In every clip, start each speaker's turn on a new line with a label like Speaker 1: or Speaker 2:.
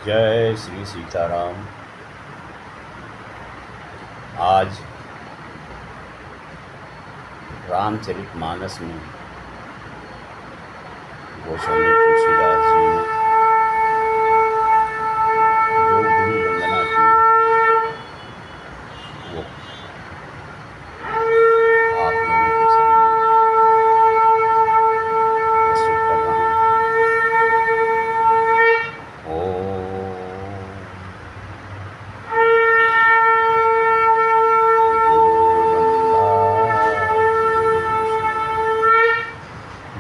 Speaker 1: जय श्री सीताराम। आज रामचरितमानस में गोस्वामी तुलसीदास जी ने जो गुरु वंदना की वो आप लोगों के सामने प्रस्तुत कर रहा हूँ।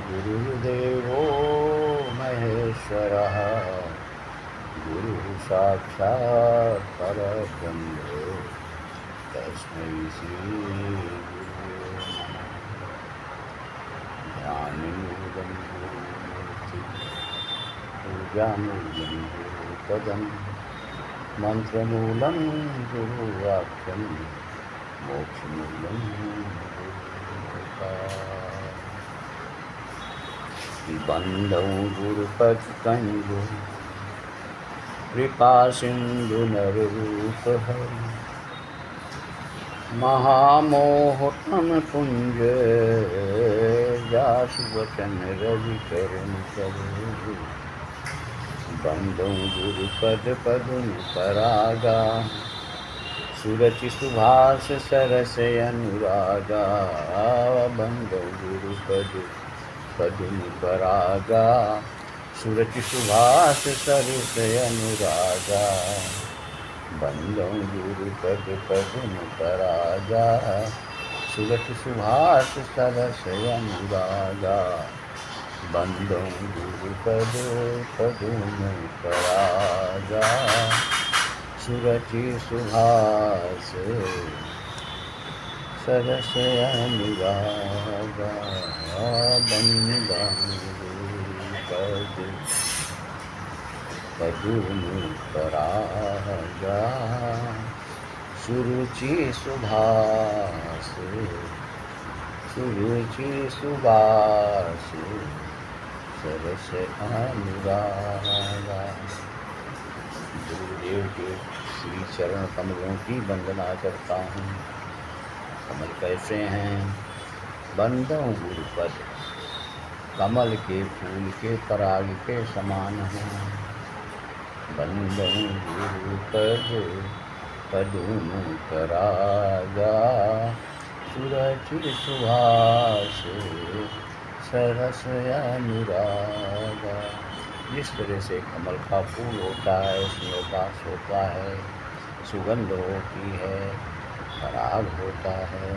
Speaker 1: गुरुर्देवो महेश्वरः गुरुः साक्षात् परब्रह्म तस्मै श्री गुरुवे नमः। ध्यानमूलं गुरुमूर्ति पूजामूलं गुरुपदं मंत्रमूलं गुरुवाक्यं मोक्षमूलं बंधौ गुरुपत्कंजो कृपा सिंधु नररूपहरि महामोहतम पुंज जासु वचन रवि करुण करु बंधौ गुरुपद पदुम परागा सुरचि सुभाष सरस अनुरागा बंधौ गुरुपद पदुम परागा सुरचि सुभाष सरस अनुरागा बंधौ गुरुपद पदुम परागा सुरचि सुभाष सरस अनुरागा बंधौ गुरुपद पदुम परागा सुरचि सुभाष सरस अनुरागा बंधौ गुरुपद पदुम परागा सुरुचि सुभाष सरस अनुरागा। गुरुदेव के श्री चरण कमलों की वंदना करता हूँ। कमल कैसे हैं? बंधौ गुरुपद कमल के फूल के पराग के समान हैं। बंधौ गुरुपद पदुम परागा सुरचि सुभाष सरस अनुरागा। जिस तरह से कमल का फूल होता है, उसमें वास होता है, सुगंध होती है, पराग होता है,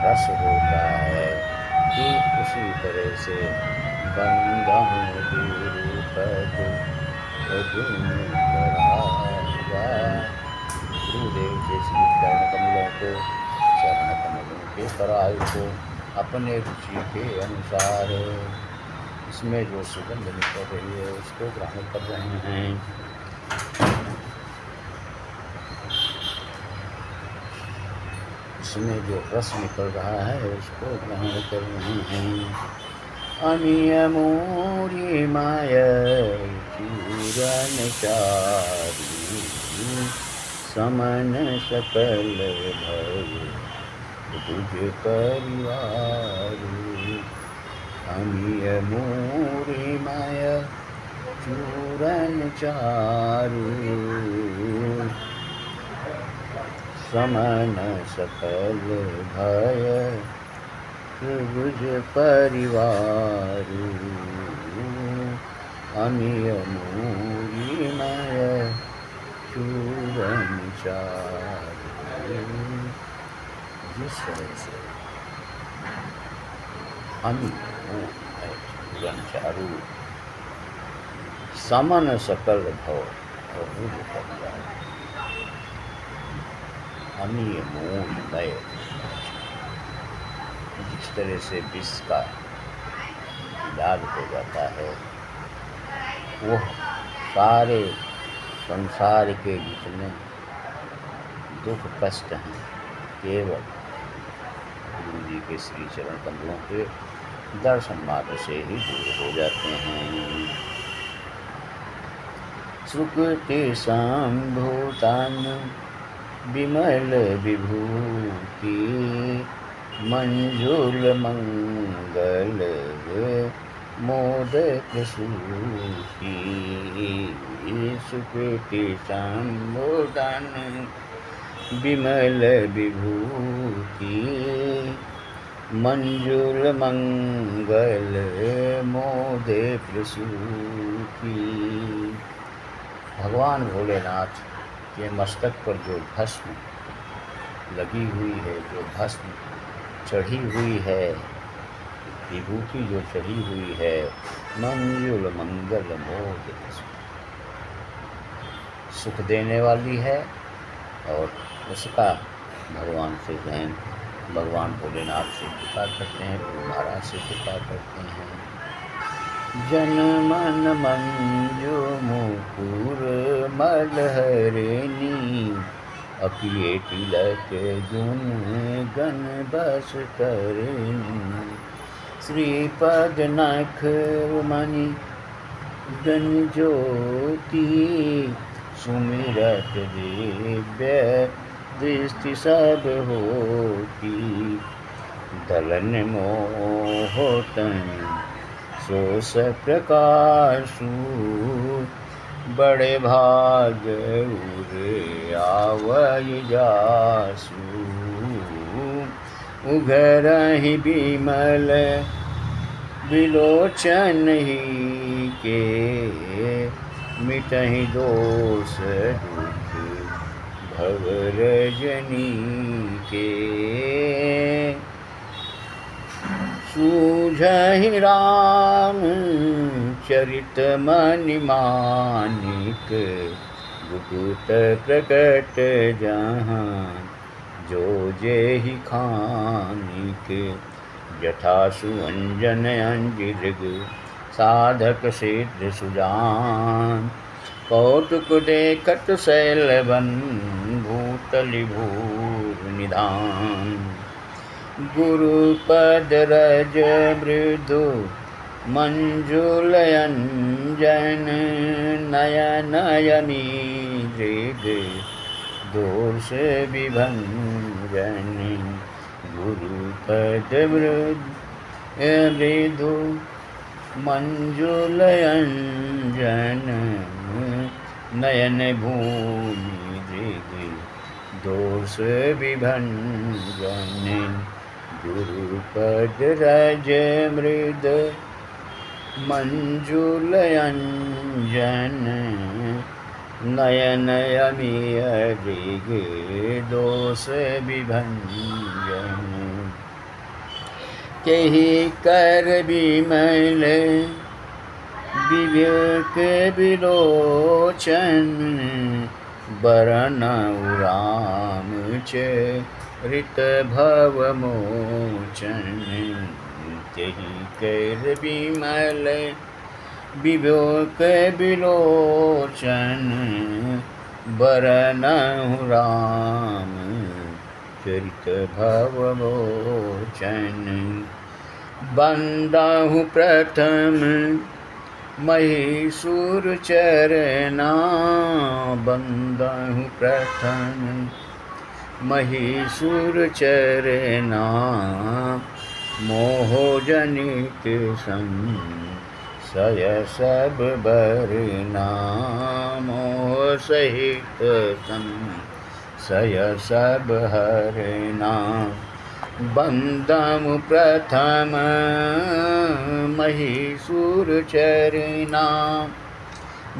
Speaker 1: रस होता है, ठीक उसी तरह से बंधौ गुरुपद पदुम परागा। गुरुदेव के श्री चरण कमलों के पराग को अपने रुचि के अनुसार इसमें जो सुगंध निकल रही है उसको ग्रहण कर रहे हैं। इसमें जो रस निकल रहा है उसको ग्रहण कर रहे हैं। अमीय मोरी माय चूरन चारु समन सकल भव तुझ परिवारु। अमीय मोरी माय चूरन चारु समन सकल भय त्रिभुज परिवारु। अमीय मोरी माय चूरन चारु। जिस तरह से अमीय चूरन चारु समन सकल भव त्रिभुज परिवारु। अमीय मोरी मय जिस तरह से विष का इलाज हो जाता है, वह सारे संसार के जितने दुख कष्ट हैं केवल गुरु जी के श्री चरण कमलों के दर्शन मात्र से ही दूर हो जाते हैं। सुकृति संभूतान विमल विभूति मंजुल मंगल मोदक सूती सुकृति संभूतान विमल विभूति मंजुल मंगल मोदे प्रसूति। भगवान भोलेनाथ के मस्तक पर जो भस्म लगी हुई है, जो भस्म चढ़ी हुई है, विभूति जो चढ़ी हुई है, मंजुल मंगल मोद सुख देने वाली है। और उसका भगवान से भगवान भोलेनाथ से कृपा करते हैं, महाराज से कृपा करते हैं। जन मन मंजू मुकुर मलहरिणी अकिए तिलक गुण गण बस करिणी श्रीपद नख मणि गण ज्योति सुमिरत दिव्य दृष्टि सब होती दलन मोहतन सोस प्रकाशु बड़े भाग उरे आवय जासु उघरहि बिमल विलोचन ही के मिटहि दोष दुख भव रजनी के सूझहि राम चरित मनि मानिक गुप्त प्रकट जहाँ जो जेहि खानिक जथा सुअंजन अंजिदृग साधक सिद्ध सुजान कौतुक देखत शैलवन भूतलि भूर निधान गुरुपद रज मृदु मंजुलयंजन नयनयमी दृग दोष विभंजन गुरुपद मृदु मंजुलयंजन नयन भूमि दृग दोष विभंजन गुरुपद रज मृद मंजुलयंजन नयनयमिय दृग दोष विभंजन केहि कर विमल विवेक विलोचन बरनउ राम चरित भव मोचन तेहि कर विमल विवेक विलोचन बरनउ राम चरित भव मोचन बंदाहु प्रथम महिषुर चरना बंदाहु प्रथम महिषुर चरना मोह जनित संशय सब बरना मोह सहित संशय सब हरना बंदम प्रथम महिषुर चरना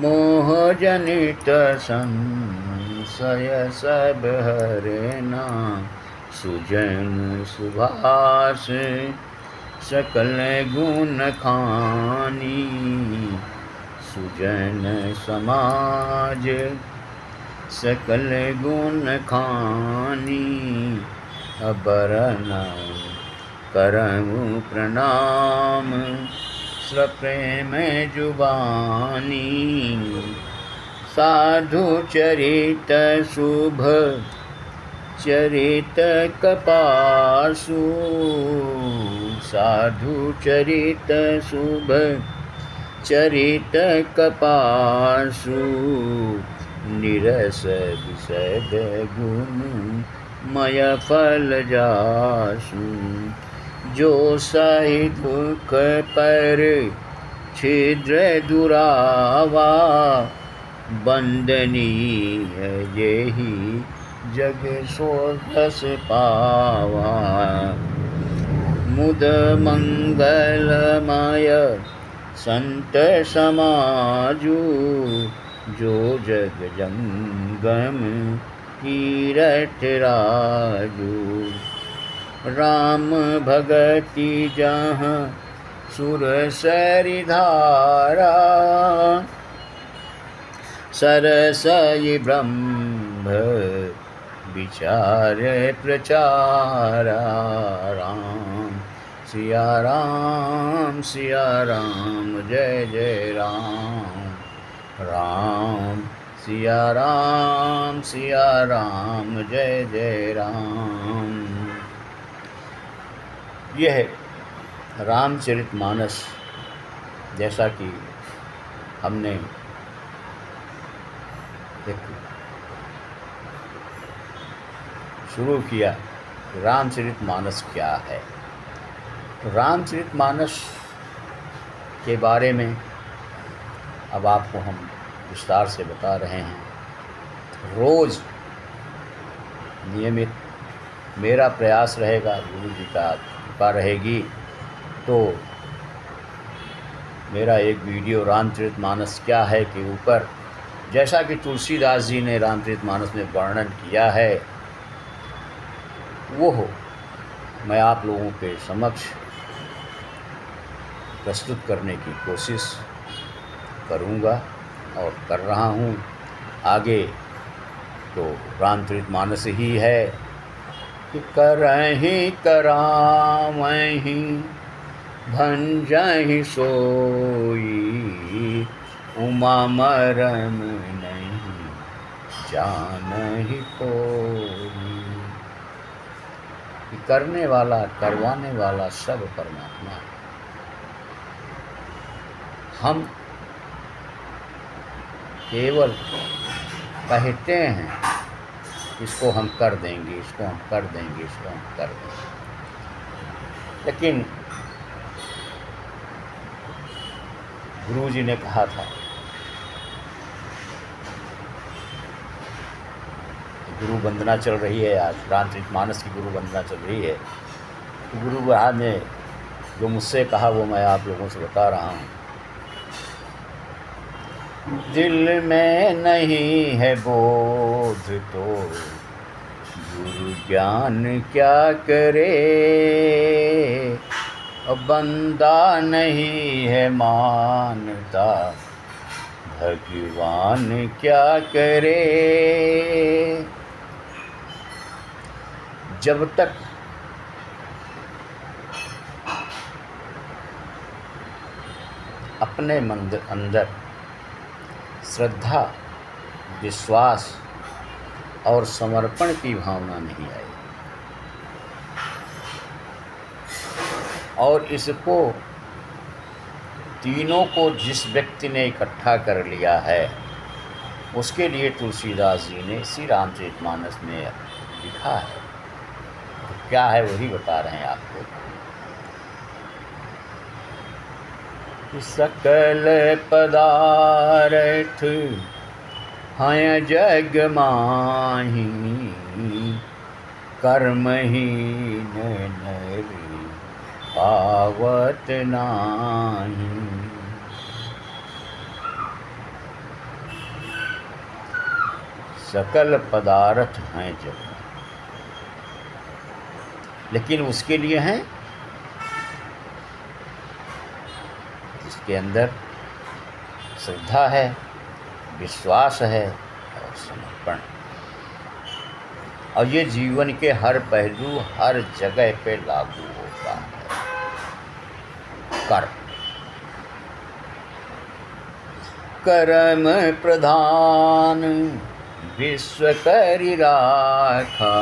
Speaker 1: मोह जनित संशय सब हरना सुजन सुभाष सकल गुण खानी सुजन समाज सकल गुण खानी अबरन करमु प्रणाम सप्रेम जुबानी साधु चरित शुभ चरित कपासु साधु चरित शुभ चरित कपासु निरस विशद गुण मय फल जासु। जो सही दुख पर छिद्र दुरावा बंदनीय यही जग सोदस पावा। मुद मंगलमय संत समाजु जो जग जंगम तीरथ राजू। राम भगति जहाँ सुर सरि धारा सरसई ब्रह्म विचार प्रचारा। राम सिया राम जय जय राम। राम सिया राम जय जय राम। यह रामचरितमानस जैसा कि हमने एक शुरू किया, रामचरितमानस क्या है। तो रामचरितमानस के बारे में अब आपको हम विस्तार से बता रहे हैं। रोज़ नियमित मेरा प्रयास रहेगा, गुरु जी का कृपा रहेगी तो मेरा एक वीडियो रामचरितमानस क्या है के ऊपर, जैसा कि तुलसीदास जी ने रामचरितमानस में वर्णन किया है, वो मैं आप लोगों के समक्ष प्रस्तुत करने की कोशिश करूँगा और कर रहा हूँ। आगे तो रामचरितमानस ही है कि करहि करावहि भंजहि सोई। उमा मरम नहीं जानहि कोई। करने वाला करवाने वाला सब परमात्मा है। हम केवल कहते हैं इसको हम कर देंगे, इसको हम कर देंगे, इसको हम कर देंगे, लेकिन गुरु जी ने कहा था, गुरु वंदना चल रही है आज, रामचरितमानस की गुरु वंदना चल रही है। तो गुरु महाराज ने जो मुझसे कहा वो मैं आप लोगों से बता रहा हूँ। दिल में नहीं है बोध तो गुरु ज्ञान क्या करे। अब बंदा नहीं है मानता भगवान क्या करे। जब तक अपने मन अंदर श्रद्धा, विश्वास और समर्पण की भावना नहीं आई और इसको तीनों को जिस व्यक्ति ने इकट्ठा कर लिया है उसके लिए तुलसीदास जी ने श्री रामचरितमानस में लिखा है। तो क्या है वही बता रहे हैं आपको। सकल पदार्थ हैं जग माही कर्महीन नरी पावत नाही। सकल पदार्थ हैं जग में, लेकिन उसके लिए हैं जिसके अंदर श्रद्धा है, विश्वास है और समर्पण। और ये जीवन के हर पहलू, हर जगह पे लागू होता है। कर्म प्रधान विश्व करि राखा।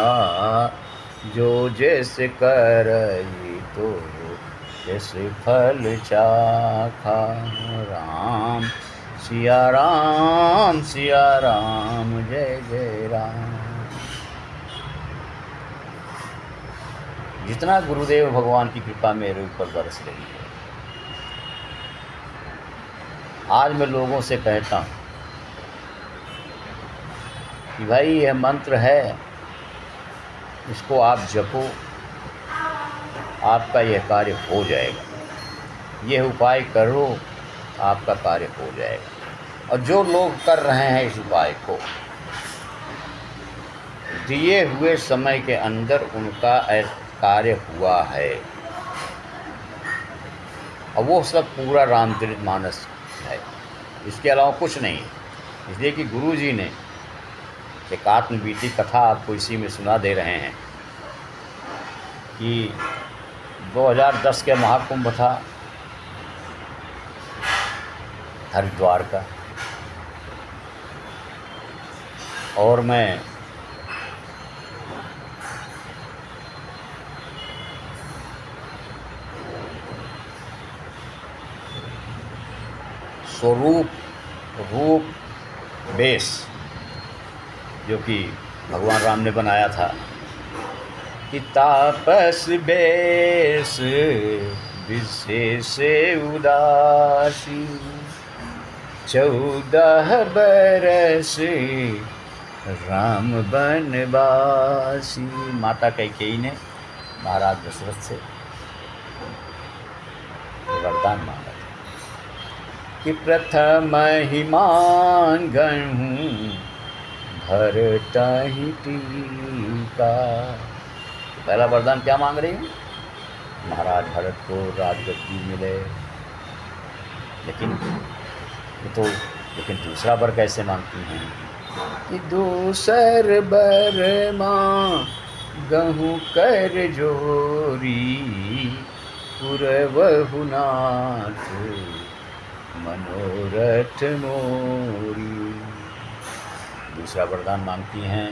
Speaker 1: जो जैसे करई तो जिस फल चाखा राम सिया राम जय जय राम। जितना गुरुदेव भगवान की कृपा मेरे ऊपर बरस रही है, आज मैं लोगों से कहता हूँ कि भाई यह मंत्र है, इसको आप जपो, आपका यह कार्य हो जाएगा। यह उपाय करो, आपका कार्य हो जाएगा। और जो लोग कर रहे हैं इस उपाय को, दिए हुए समय के अंदर उनका कार्य हुआ है। और वो सब पूरा रामचरितमानस है, इसके अलावा कुछ नहीं। इसलिए कि गुरु जी ने एक आत्मबीती कथा आपको इसी में सुना दे रहे हैं कि 2010 के महाकुंभ था हरिद्वार का, और मैं स्वरूप रूप बेस जो कि भगवान राम ने बनाया था कि तापस बेस विशेष उदासी 14 बरस राम बनवासी। माता कैकेयी ने महाराज दशरथ से वरदान मांगा कि प्रथम ही मांगहूँ भरतहि टीका। पहला वरदान क्या मांग रही हूँ? महाराज भरत को राजगद्दी मिले। लेकिन दूसरा वर कैसे मांगती हैं कि दूसर बर मांगहूँ कर जोरी पुरवहु नाथ मनोरथ मोरी। दूसरा वरदान मांगती हैं,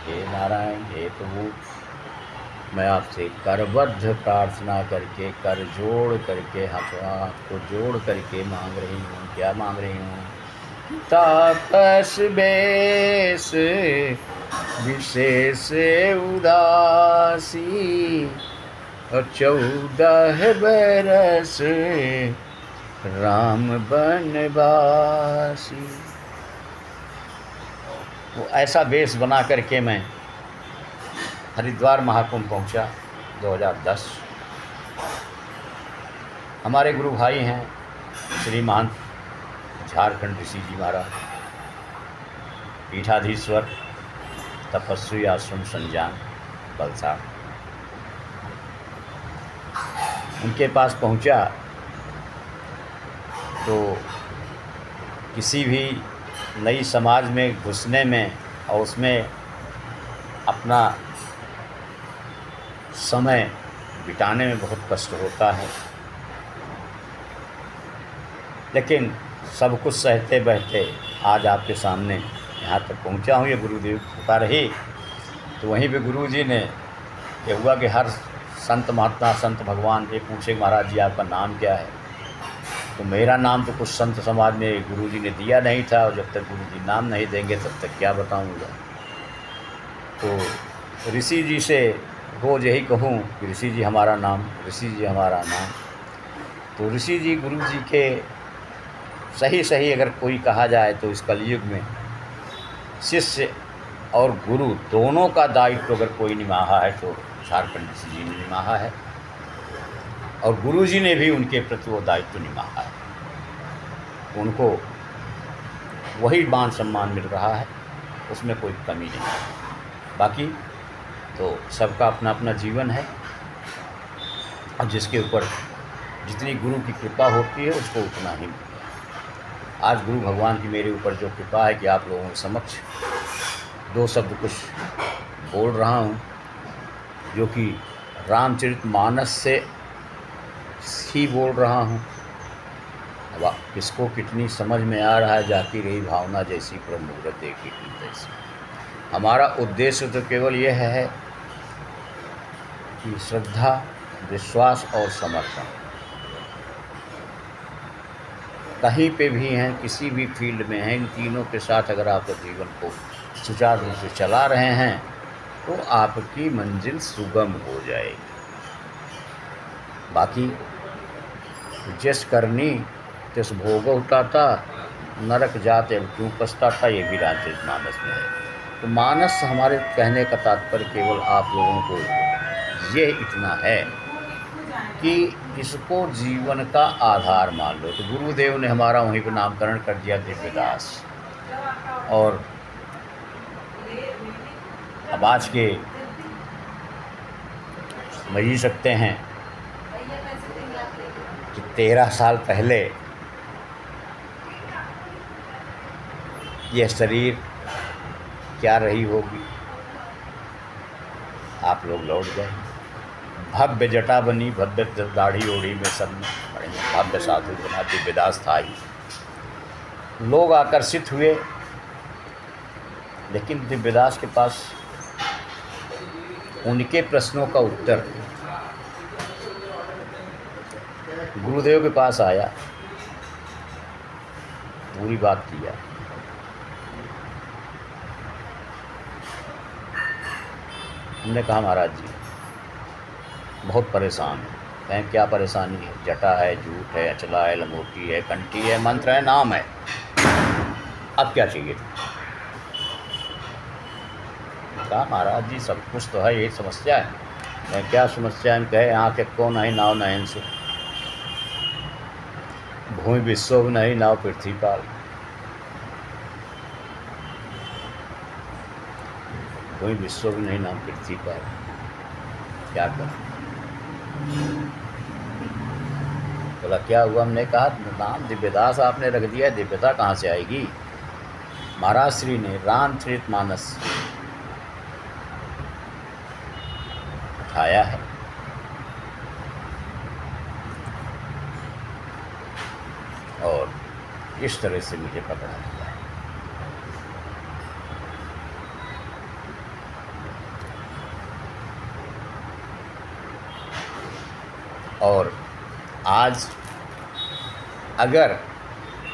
Speaker 1: हे नारायण, हे प्रभु, मैं आपसे करबद्ध प्रार्थना करके, कर जोड़ करके, हाथ को जोड़ करके मांग रही हूँ। क्या मांग रही हूँ? तापस बेस विशेष उदासी और 14 बरस राम बनवासी। वो ऐसा वेश बना करके मैं हरिद्वार महाकुंभ पहुंचा 2010। हमारे गुरु भाई हैं श्री महंत झारखंड ऋषि जी महाराज, पीठाधीश्वर तपस्वी आश्रम संजान बलसाड़। उनके पास पहुंचा तो किसी भी नई समाज में घुसने में और उसमें अपना समय बिताने में बहुत कष्ट होता है, लेकिन सब कुछ सहते बहते आज आपके सामने यहाँ तक पहुँचा हूँ। ये गुरुदेव कृपा रही। तो वहीं पे गुरु जी ने ये हुआ कि हर संत महात्मा, संत भगवान ये पूछे महाराज जी आपका नाम क्या है? तो मेरा नाम तो कुछ संत समाज में गुरु जी ने दिया नहीं था, और जब तक गुरु जी नाम नहीं देंगे तब तक क्या बताऊँगा। तो ऋषि जी से रोज़ यही कहूँ कि ऋषि जी हमारा नाम, ऋषि जी हमारा नाम। तो ऋषि जी गुरु जी के सही अगर कोई कहा जाए तो इस कलयुग में शिष्य और गुरु दोनों का दायित्व अगर कोई निभाया है तो झारखंड ऋषि जी ने निभाया है, और गुरु जी ने भी उनके प्रति वो दायित्व निभाया है। उनको वही मान सम्मान मिल रहा है, उसमें कोई कमी नहीं है। बाकी तो सबका अपना अपना जीवन है, और जिसके ऊपर जितनी गुरु की कृपा होती है उसको उतना ही। आज गुरु भगवान की मेरे ऊपर जो कृपा है कि आप लोगों के समक्ष 2 शब्द कुछ बोल रहा हूँ, जो कि रामचरितमानस से ही बोल रहा हूँ। अब किसको कितनी समझ में आ रहा है, जाती रही भावना जैसी प्रभु मुहूर्त देखी तैसी। हमारा उद्देश्य तो केवल यह है कि श्रद्धा विश्वास और समर्पण। कहीं पे भी हैं, किसी भी फील्ड में हैं, इन तीनों के साथ अगर आप जीवन को सुचारू रूप से चला रहे हैं तो आपकी मंजिल सुगम हो जाएगी। बाकी जिस करनी तिस भोग उठाता, नरक जाते अब क्यों पछताता, ये भी रामचरितमानस में है। तो मानस हमारे कहने का तात्पर्य केवल आप लोगों को ये इतना है कि इसको जीवन का आधार मान लो। तो गुरुदेव ने हमारा वहीं पर नामकरण कर दिया दिव्यदास। और अब आज के समझ ही सकते हैं कि 13 साल पहले यह शरीर क्या रही होगी। आप लोग लौट गए, भव्य जटा बनी, भव्य दाढ़ी ओढ़ी में सब बड़े भव्य साधु बना, दिव्यदास था ही। लोग आकर्षित हुए, लेकिन दिव्यदास के पास उनके प्रश्नों का उत्तर गुरुदेव के पास आया, पूरी बात किया। हमने कहा महाराज जी बहुत परेशान है। कहें क्या परेशानी है? जटा है, झूठ है, अचला है, लंगोटी है, कंठी है, मंत्र है, नाम है, अब क्या चाहिए? कहा महाराज जी सब कुछ तो है, यही समस्या है। मैं क्या समस्या है? कहे आँख को नहीं नाव नयन सु, भूमि विश्व नहीं नाव पृथ्वी पाल। भूमि विश्व नहीं नाव पृथ्वी पाल, क्या कर? बोला क्या हुआ? हमने कहा नाम दिव्यदास आपने रख दिया, दिव्यता कहाँ से आएगी? महाराज श्री ने रामचरितमानस उठाया है, और इस तरह से मुझे पकड़ा दिया है। और आज अगर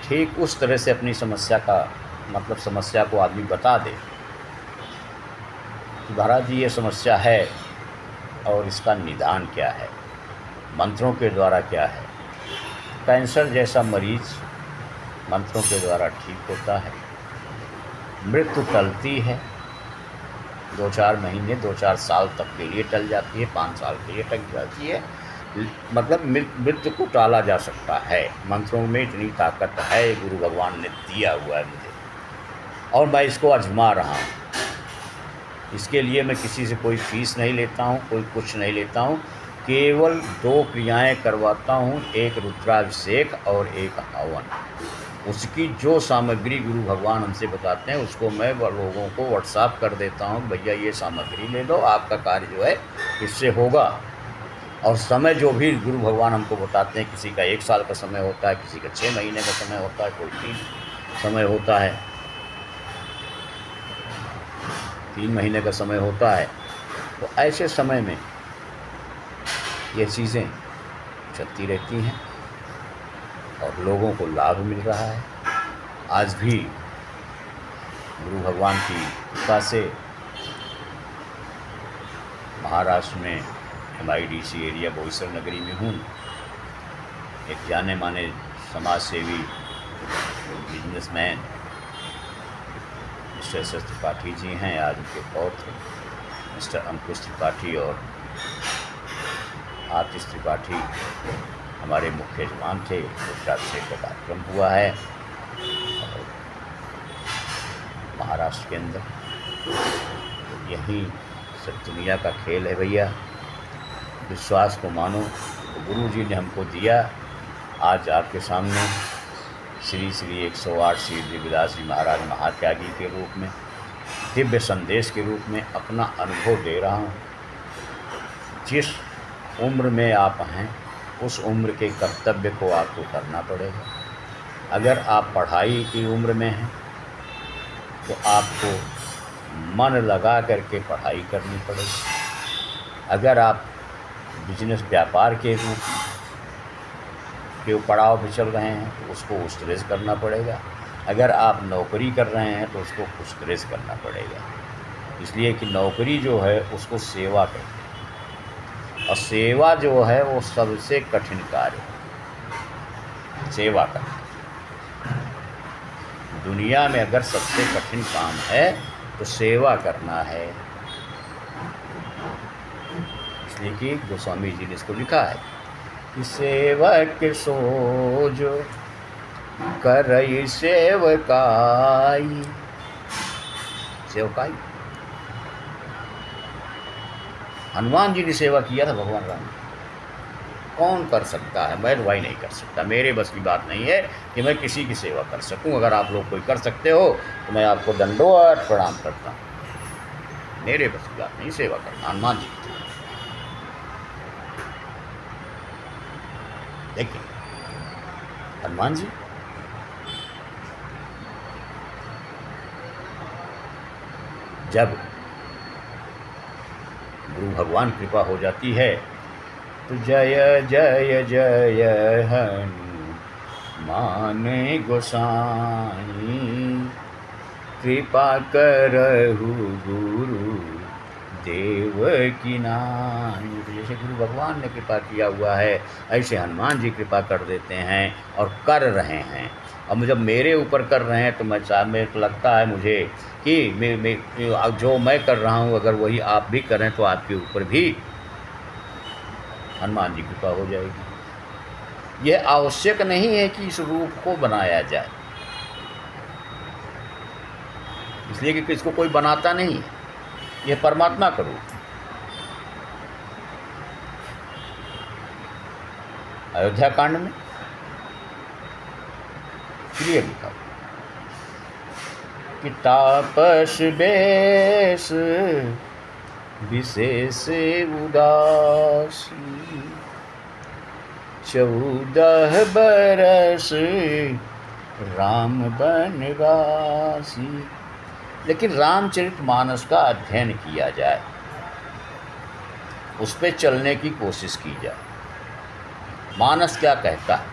Speaker 1: ठीक उस तरह से अपनी समस्या का मतलब समस्या को आदमी बता दे कि महाराज जी ये समस्या है और इसका निदान क्या है, मंत्रों के द्वारा क्या है। कैंसर जैसा मरीज मंत्रों के द्वारा ठीक होता है, मृत्यु टलती है, 2-4 महीने 2-4 साल तक के लिए टल जाती है, 5 साल के लिए टल जाती है। मतलब मृत्यु को टाला जा सकता है। मंत्रों में इतनी ताकत है, गुरु भगवान ने दिया हुआ है मुझे, और मैं इसको आजमा रहा हूँ। इसके लिए मैं किसी से कोई फीस नहीं लेता हूँ, कोई कुछ नहीं लेता हूँ, केवल 2 क्रियाएं करवाता हूँ, एक रुद्राभिषेक और एक हवन। उसकी जो सामग्री गुरु भगवान हमसे बताते हैं उसको मैं लोगों को व्हाट्सएप कर देता हूँ, भैया ये सामग्री ले लो, आपका कार्य जो है इससे होगा। और समय जो भी गुरु भगवान हमको बताते हैं, किसी का 1 साल का समय होता है, किसी का 6 महीने का समय होता है, कोई 3 समय होता है, 3 महीने का समय होता है। तो ऐसे समय में ये चीज़ें चलती रहती हैं और लोगों को लाभ मिल रहा है। आज भी गुरु भगवान की कृपा से महाराष्ट्र में MIDC एरिया बोईसर नगरी में हूँ। एक जाने माने समाज सेवी businessman mister S Tripathi ji हैं, आज उनके पौत्र मिस्टर अंकुश त्रिपाठी और आतिश त्रिपाठी हमारे मुख्य यजमान थे। रुद्राभिषेक का कार्यक्रम हुआ है और महाराष्ट्र के अंदर। तो यही सब दुनिया का खेल है भैया, विश्वास को मानो। तो गुरु जी ने हमको दिया, आज आपके सामने श्री 108 श्री दिव्यदास जी महाराज महात्यागी के रूप में, दिव्य संदेश के रूप में अपना अनुभव दे रहा हूँ। जिस उम्र में आप हैं उस उम्र के कर्तव्य को आपको करना पड़ेगा। अगर आप पढ़ाई की उम्र में हैं तो आपको मन लगा करके पढ़ाई करनी पड़ेगी। अगर आप बिजनेस व्यापार के रूप के पड़ाव पे चल रहे हैं तो उसको स्ट्रेस करना पड़ेगा। अगर आप नौकरी कर रहे हैं तो उसको स्ट्रेस करना पड़ेगा, इसलिए कि नौकरी जो है उसको सेवा करते हैं, और सेवा जो है वो सबसे कठिन कार्य है। सेवा करना दुनिया में अगर सबसे कठिन काम है तो सेवा करना है। इसलिए कि गोस्वामी जी ने इसको लिखा है कि सेवक सोजो करई सेवकाई। सेवकाई हनुमान जी ने सेवा किया था भगवान राम। कौन कर सकता है? मैं तो भाई नहीं कर सकता, मेरे बस की बात नहीं है कि मैं किसी की सेवा कर सकूं। अगर आप लोग कोई कर सकते हो तो मैं आपको दंडोत प्रणाम करता हूँ। मेरे बस की बात नहीं सेवा करना। हनुमान जी देखिए, हनुमान जी जब गुरु भगवान कृपा हो जाती है तो जय जय जय हनुमान गोसाई, कृपा करहु गुरु देव की नाई। तो जैसे गुरु भगवान ने कृपा किया हुआ है ऐसे हनुमान जी कृपा कर देते हैं और कर रहे हैं। अब जब मेरे ऊपर कर रहे हैं तो मेरे को लगता है मुझे कि जो मैं कर रहा हूँ अगर वही आप भी करें तो आपके ऊपर भी हनुमान जी कृपा हो जाएगी। यह आवश्यक नहीं है कि इस रूप को बनाया जाए, इसलिए कि इसको कोई बनाता नहीं है, यह परमात्मा का रूप है। अयोध्या कांड में क्लियर लिखा कि तापस बेस विशेष उदासी, 14 बरस राम बनवासी। लेकिन रामचरितमानस का अध्ययन किया जाए, उस पर चलने की कोशिश की जाए। मानस क्या कहता है?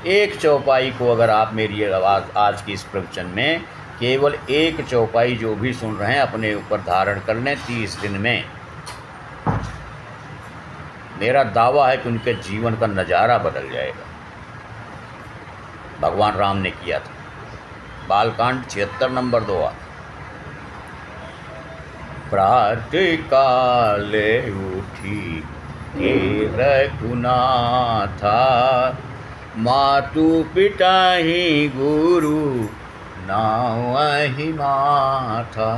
Speaker 1: एक चौपाई को अगर आप मेरी आवाज़ आज की इस प्रवचन में केवल एक चौपाई जो भी सुन रहे हैं अपने ऊपर धारण कर लें 30 दिन में, मेरा दावा है कि उनके जीवन का नज़ारा बदल जाएगा। भगवान राम ने किया था। बालकांड 76 नंबर 2। प्रातः काले उठी के रघुनाथा, मातु पिता ही गुरु नावहि माथा।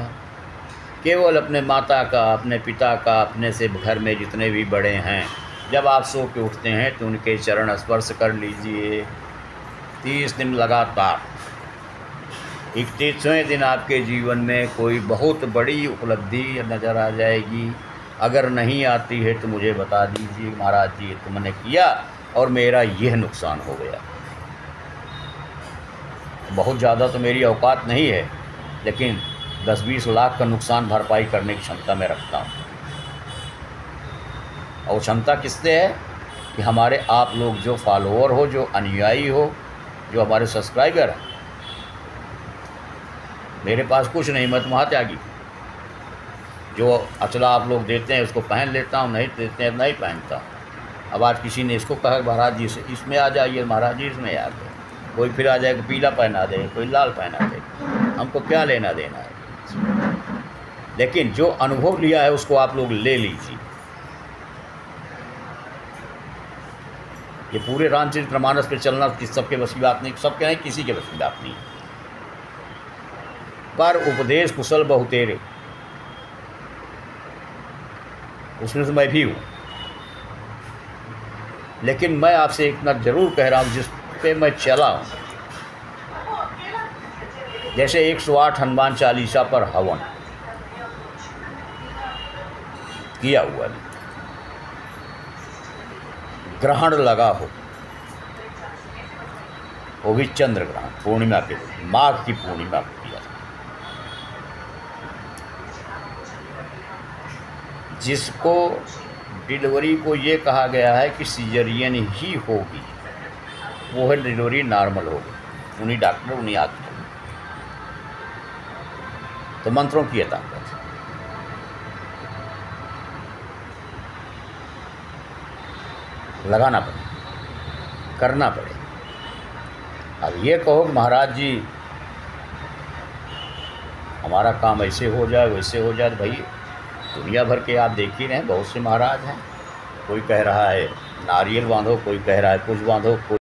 Speaker 1: केवल अपने माता का, अपने पिता का, अपने से घर में जितने भी बड़े हैं, जब आप सो के उठते हैं तो उनके चरण स्पर्श कर लीजिए 30 दिन लगातार। 31वें दिन आपके जीवन में कोई बहुत बड़ी उपलब्धि नज़र आ जाएगी। अगर नहीं आती है तो मुझे बता दीजिए, महाराज जी तो मैंने किया और मेरा यह नुकसान हो गया। बहुत ज़्यादा तो मेरी औकात नहीं है, लेकिन 10-20 लाख का नुकसान भरपाई करने की क्षमता मैं रखता हूँ। और क्षमता किससे है कि हमारे आप लोग जो फॉलोअर हो, जो अनुयायी हो, जो हमारे सब्सक्राइबर हैं। मेरे पास कुछ नहीं, मैं तो महात्यागी। जो अचला आप लोग देते हैं उसको पहन लेता हूँ, नहीं देते हैं नहीं पहनता। अब आज किसी ने इसको कहा महाराज जी से इसमें आ जाइए, महाराज जी इसमें आ गए। कोई फिर आ जाएगा पीला पहना दे, कोई लाल पहना दे, हमको क्या लेना देना है। लेकिन जो अनुभव लिया है उसको आप लोग ले लीजिए। ये पूरे रामचरितमानस पे चलना सबके बस की बात नहीं, सबके नहीं, किसी के बस की बात नहीं। पर उपदेश कुशल बहुतेरे, उसमें से मैं भी हूँ। लेकिन मैं आपसे इतना ज़रूर कह रहा हूँ जिस पे मैं चला हूँ। जैसे 108 हनुमान चालीसा पर हवन किया हुआ है, ग्रहण लगा हो, वो भी चंद्र ग्रहण पूर्णिमा के दिन, माघ की पूर्णिमा को किया। जिसको डिलीवरी को ये कहा गया है कि सीजरियन ही होगी, वो है डिलीवरी नॉर्मल होगी, उन्हीं डॉक्टर उन्हीं आदमी। तो मंत्रों की ये ताकत है। लगाना पड़े, करना पड़े। अब ये कहो कि महाराज जी हमारा काम ऐसे हो जाए वैसे हो जाए, तो भाई दुनिया भर के आप देख ही रहे हैं, बहुत से महाराज हैं। कोई कह रहा है नारियल बांधो, कोई कह रहा है कुछ बांधो, कोई